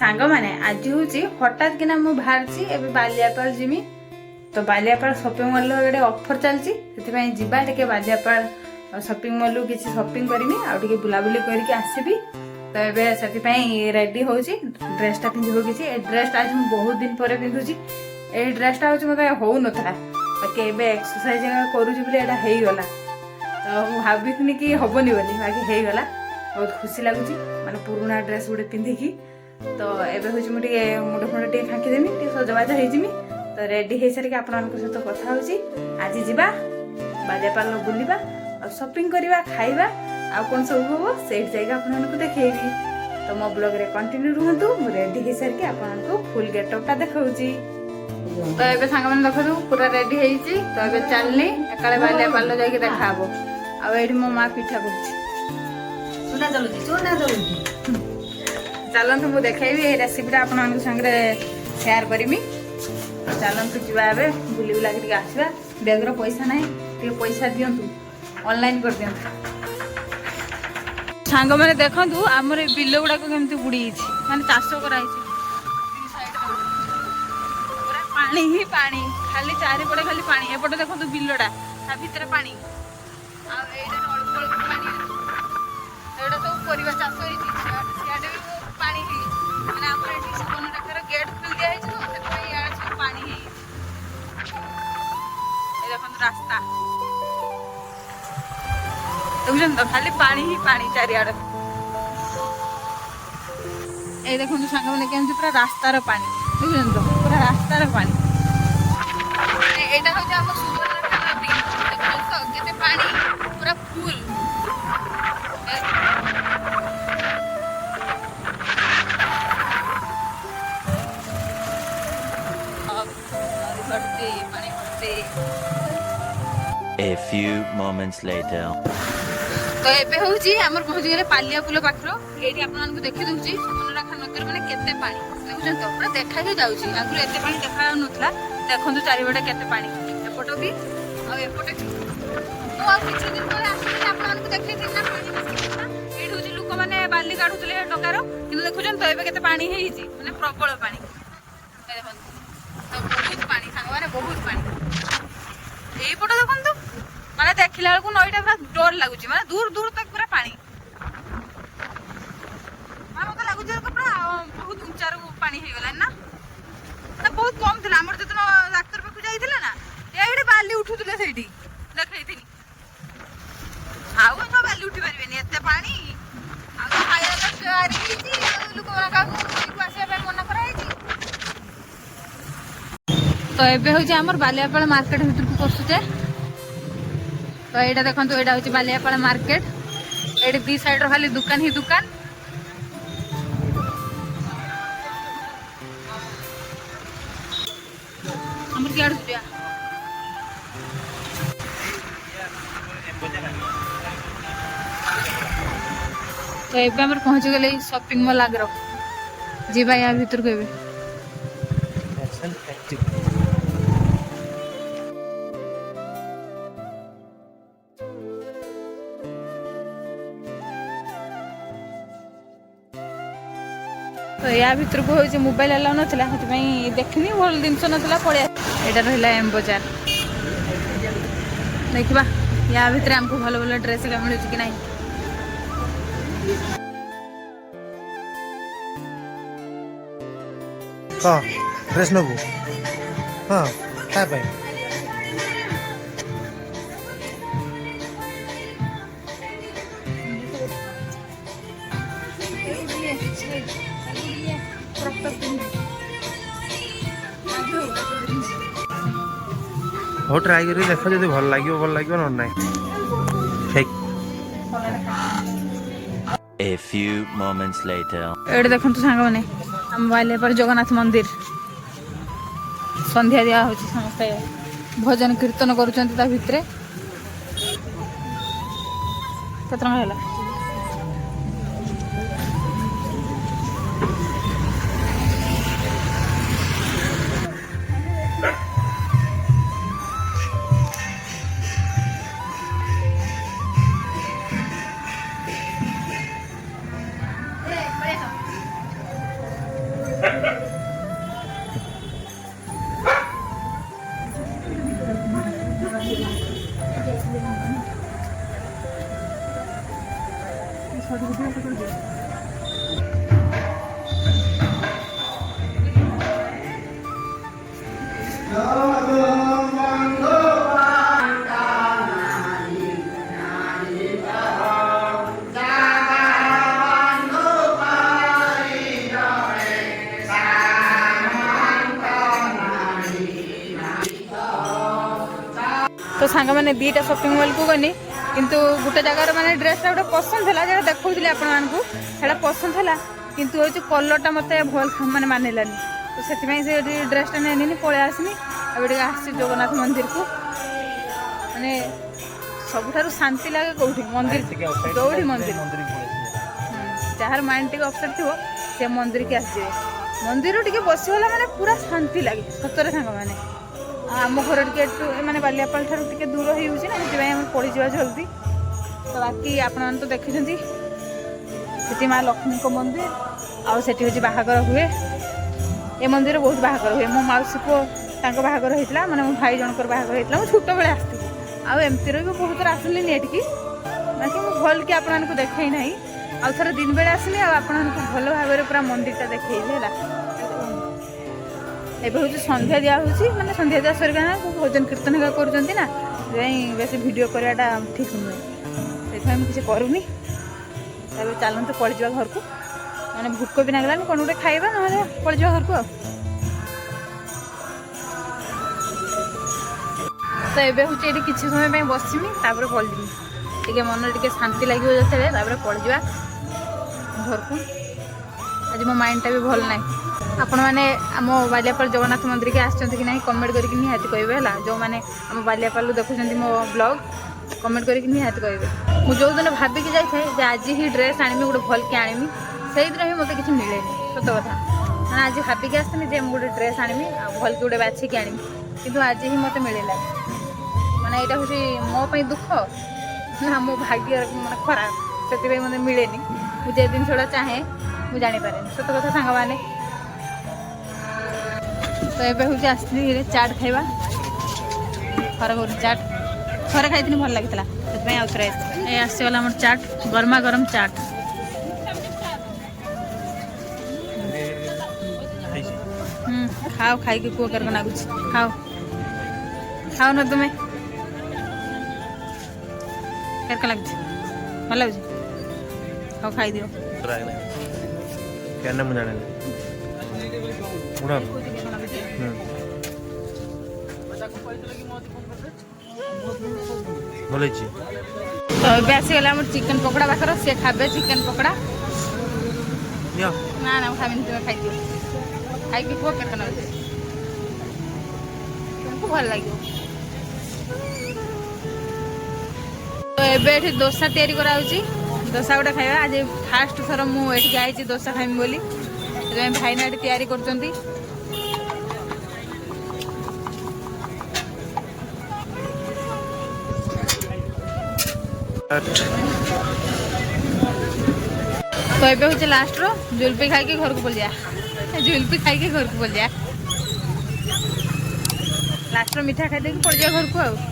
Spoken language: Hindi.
सांग मैंने आज हूँ हठात किना मु बाहर एबे बालियापाल जिमी तो बालियापाल शॉपिंग मॉल रे ऑफर चलची से जिबा टिके बालियापाल शॉपिंग मॉल किसी शॉपिंग करमी आ टिके बुलाबुली करके आसबी तो एबे से रेडी होची ड्रेसटा पिंधिबो किसी ए ड्रेसटा आज मु बहुत दिन पर पिंधुची ए ड्रेसटा होची मते हो नथला बाकी एबे एक्सरसाइज करूची बोले एटा हेई गला तो मु भाबिथनी कि हबनी बोली बाकी हेई गला बहुत खुशी लगुची माने पुराना ड्रेस गुडे पिंधिकी तो एबे होची मु टिके मुंड फुंड टिके खाकी देमी टिके सजबाज हेजिमी तो रेडी हे सारी आपन सहित कथा होची आज जीवा बालियापाल बुलिबा और शॉपिंग करवा खाइबा आ कौन सब हो से जगह आपको देखेबी तो मो ब्लॉग रे कंटिन्यू रुहतु मु रेडी हे सारी आपको फुल गेटअपटा देखाउची तो एबे सांग माने देखो पूरा रेडी हेची तो एबे चलनी एकाले बालियापाल जाके देखाबो आ एठी मो मां पिठा करची चूना चलुची चलନ୍ତୁ ମୁଁ ଦେଖେଇବି ଏ ରେସିପିଟା ଆପଣମାନଙ୍କ ସାଙ୍ଗରେ ସେୟାର କରିମି ଚାଲନ୍ତୁ ଯିବା ଏବେ ବୁଲି ବୁଲାକି ଟିକେ ଆସିବା ବ୍ୟାଗର ପଇସା ନାହିଁ ଟିକେ ପଇସା ଦିଅନ୍ତୁ ଅନଲାଇନ୍ କରିଦିଅନ୍ତୁ ସାଙ୍ଗମାନେ ଦେଖନ୍ତୁ ଆମର ଏ ବିଲ ଗୁଡ଼ାକ କେମିତି ବୁଡ଼ିଯାଇଛି ମାନେ ଚାଷ କରାହେଇଛି ପୁରା ପାଣି ହିଁ ପାଣି ଖାଲି ଚାରିପଟେ ଖାଲି ପାଣି ଏପଟେ ଦେଖନ୍ତୁ ବିଲଟା ତା ଭିତରେ ପାଣି ଆଉ ଏଇଟା ଅଳ୍ପ ଅଳ୍ପ ପାଣି ଏଇଟା ସବୁ ପରିବା ଚାଷ ହେଇଛି ସିଆଡ଼େ ବି पानी है माने हमर एठी सोन रखर गेट खुल दिया है तो सेतै यार सब पानी है ए देखन रास्ता बुझन तो खाली पानी ही पानी चारि आड़ ए देखन संग माने केमति पूरा रास्तार पानी बुझन तो पूरा रास्तार पानी एटा हो जे हम सुवर्णरेखा नदी देखो तो केते पानी पूरा full A few moments later. तो एबे होची हमर पहुंच गेले पालिया पुल पाखरो एठी आपन मानकु देखि दउची सुवर्णरेखा नदीर माने केते पानी देखुछन तो पूरा देखा के जाउची आगु एते पानी देखा नथला देखंतु चारि बडे केते पानी एपटो भी आ एपटे तो आ किछु दिन परे आसी आपन मानकु देखि दिन ना पानी एठी होची लोक माने बाली काढुतले टकार किंतु देखुछन तो एबे केते पानी हेइची माने प्रबल पानी ए देखंतु तो बहुत पानी सांग माने बहुत पानी एई पटो देखंतु माने देखिला बेलकु नईटा पूरा डर लागुची माने दूर दूर तक पूरा पानी माने मते लागुची पूरा बहुत ऊंचा रो पानी हे गला ना बहुत कम थिला हमर जतन डाक्टर पे जाइथिला ना एइडे बाली उठुतले सेठी देखैथिनी आउ तो बाली उठी परबेनी एते पानी आ खाया तयारी कीची लोक का को आसे पे मना कराइची तो एबे होची हमर बालियापाल मार्केट भीतर को पसुचे तो एटा देखंतु एटा होची बालियापाल मार्केट एडी दी साइड रो खाली दुकान ही दुकान हमर के आडुया तो एबे हमर पहुंच गेले शॉपिंग मॉल आगरो जीबा या भीतर को एबे तो या भीतर को हो मोबाइल अलाउ नाला देखनी भल जिनस नाला पड़े यहाँ रहा एम बजार देखा या भीतर आमको भल भल ड्रेस मिलूँ कि ना ड्रेस नबू हाँ क्या हो ट्राई करी देख जब भल लगे ना ना A few moments later. एडे देखंतु सांग माने हम बालियापाल जगन्नाथ मंदिर संध्या दिया होची समस्त भजन कीर्तन करूचंती ता भितरे केतना होला तो सांग मैंने दीटा शॉपिंग मॉल को गनी किंतु गोटे जगार माने ड्रेसटा गोटे पसंद है जो देखा आपको पसंद है किंतु ये कलरटा मत भल माने मानिलानी तो से ड्रेसटा नहीं पलि आसनी अब जगन्नाथ मंदिर को माने सबुठार शांति लगे कौटी मंदिर दौड़ी मंदिर जार माइंड टे अपसेट थो से मंदिर के आसवे मंदिर टे बसगला माने पूरा शांति लगे सतरे सांग मैंने आम घर टे माने बालियापाल ठार टे दूर हो पड़ी जा जल्दी तो बाकी आपण तो देखी से माँ लक्ष्मी को मंदिर आठी हूँ बाहागर हुए ए मंदिर बहुत बाहागर हुए मो मौसी पुओ बाहागर होता माने मो भाई जनकर बाहागर होता मुझे छोट बेले आसती आमती भी बहुत आसली एटिकी बाकी मुझे भल कि आपको देखई ना आउ थोड़ा दिन बेले आसली आपको भल भाव पूरा मंदिरटा देखी एबे हूँ संध्या दिया माने संध्या दिया सरिका भजन कीर्तन हेगा करुँच ना बेस भिड कराटा ठीक नुहे से किसी करूनी तब चलते पड़ जा घर को मैंने भूक भी लगलानी कौन गोटे खाइबा ना पड़ जा घर को तो ये हूँ ये किसी समय बसमी तापर पलि टे मन टे शांति लगे जो पड़ जा घर को आज मो माइंडटा भी भल ना आपण मैंने आम बालियापाल जगन्नाथ मंदिर के आसछन्ति कि नहीं कमेंट करके निहाती कहबे हला जो माने आम बालियापाल देखुछन्ति मो ब्लॉग कमेंट करके निहाती कहबे मु जो दिन भाबिकी जाइए जे आज ही ड्रेस आनिमी गोटे भल के आनिमी से दिन भी मत किसी मिले सत कथा मैंने आज भाबिकी आसनी जे गोटे ड्रेस आनिमी भल के गोटे बाछिकी आनिमी किंतु आज ही मत मिलला माने यहाँ हूँ मोपाई दुख ना मो भाग्य माने खराब से मत मिलेनी मुझे जिनसा चाहे मुझे जानीपे सत कथा सांग मैंने तो ये हूँ आसली चाट खाइबा खर कर चाट थरे खाई भल लगी आउ थे ये आसगला मोर चाट गरमा गरम चाट खाओ खाई कह कर नागुच खाओ खाओ ना तुम्हें कर लगे भल लगे खाओ खाई दियो क्या मुझे भले तो ये आसगला मोर चिकेन पकोड़ा पाखर सी खाबे चिकेन पकोड़ा ना ना खाबी तुम्हें खाई दियो खाई कह कर तुमको भल लगे तो ये दोसा तैयारी कराऊँगी दोसा गोटे खाइबा आज फास्ट थर मुझे आई दोसा खाइमी बोली भाईना तैयारी कर तो ये हूँ लास्ट रो जुल्फी खाई के घर को बोल जा जुल्फी खाई के घर को बोल जा लास्ट रो मीठा खाई दे पड़ जा घर को।